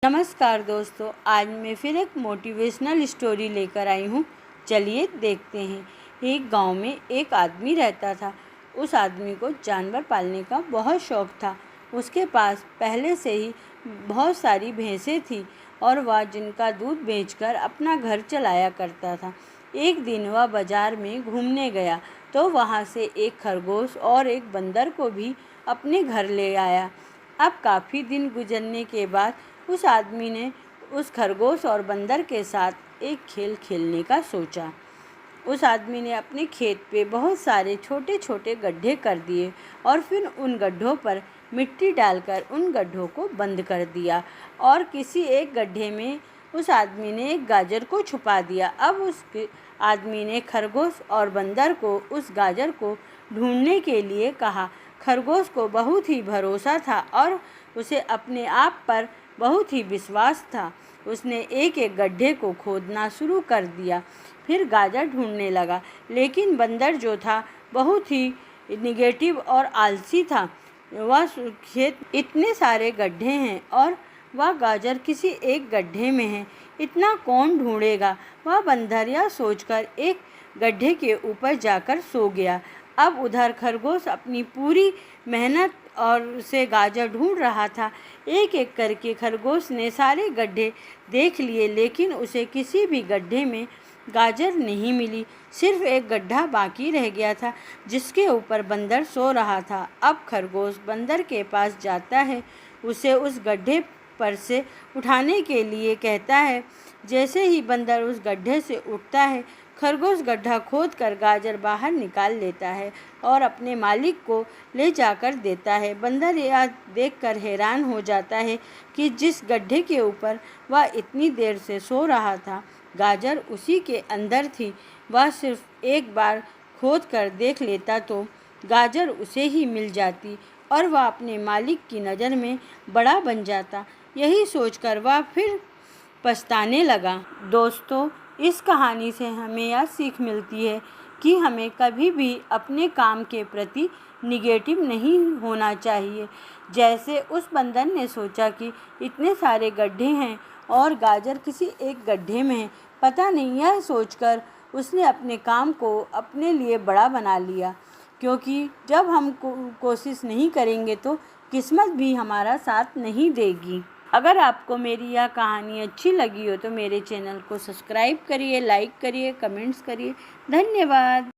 नमस्कार दोस्तों, आज मैं फिर एक मोटिवेशनल स्टोरी लेकर आई हूँ। चलिए देखते हैं। एक गांव में एक आदमी रहता था। उस आदमी को जानवर पालने का बहुत शौक था। उसके पास पहले से ही बहुत सारी भैंसें थी और वह जिनका दूध बेचकर अपना घर चलाया करता था। एक दिन वह बाजार में घूमने गया तो वहाँ से एक खरगोश और एक बंदर को भी अपने घर ले आया। अब काफ़ी दिन गुजरने के बाद उस आदमी ने उस खरगोश और बंदर के साथ एक खेल खेलने का सोचा। उस आदमी ने अपने खेत पे बहुत सारे छोटे छोटे गड्ढे कर दिए और फिर उन गड्ढों पर मिट्टी डालकर उन गड्ढों को बंद कर दिया और किसी एक गड्ढे में उस आदमी ने एक गाजर को छुपा दिया। अब उस आदमी ने खरगोश और बंदर को उस गाजर को ढूंढने के लिए कहा। खरगोश को बहुत ही भरोसा था और उसे अपने आप पर बहुत ही विश्वास था। उसने एक एक गड्ढे को खोदना शुरू कर दिया, फिर गाजर ढूंढने लगा। लेकिन बंदर जो था बहुत ही निगेटिव और आलसी था। वह खेत इतने सारे गड्ढे हैं और वह गाजर किसी एक गड्ढे में है, इतना कौन ढूंढेगा। वह बंदर यह सोचकर एक गड्ढे के ऊपर जाकर सो गया। अब उधर खरगोश अपनी पूरी मेहनत और से गाजर ढूंढ रहा था। एक एक करके खरगोश ने सारे गड्ढे देख लिए, लेकिन उसे किसी भी गड्ढे में गाजर नहीं मिली। सिर्फ एक गड्ढा बाकी रह गया था जिसके ऊपर बंदर सो रहा था। अब खरगोश बंदर के पास जाता है, उसे उस गड्ढे पर से उठाने के लिए कहता है। जैसे ही बंदर उस गड्ढे से उठता है, खरगोश गड्ढा खोदकर गाजर बाहर निकाल लेता है और अपने मालिक को ले जाकर देता है। बंदर यह देखकर हैरान हो जाता है कि जिस गड्ढे के ऊपर वह इतनी देर से सो रहा था, गाजर उसी के अंदर थी। वह सिर्फ एक बार खोद कर देख लेता तो गाजर उसे ही मिल जाती और वह अपने मालिक की नज़र में बड़ा बन जाता। यही सोचकर वह फिर पछताने लगा। दोस्तों, इस कहानी से हमें यह सीख मिलती है कि हमें कभी भी अपने काम के प्रति निगेटिव नहीं होना चाहिए। जैसे उस बंदर ने सोचा कि इतने सारे गड्ढे हैं और गाजर किसी एक गड्ढे में है, पता नहीं, यह सोचकर उसने अपने काम को अपने लिए बड़ा बना लिया। क्योंकि जब हम कोशिश नहीं करेंगे तो किस्मत भी हमारा साथ नहीं देगी। अगर आपको मेरी यह कहानी अच्छी लगी हो तो मेरे चैनल को सब्सक्राइब करिए, लाइक करिए, कमेंट्स करिए। धन्यवाद।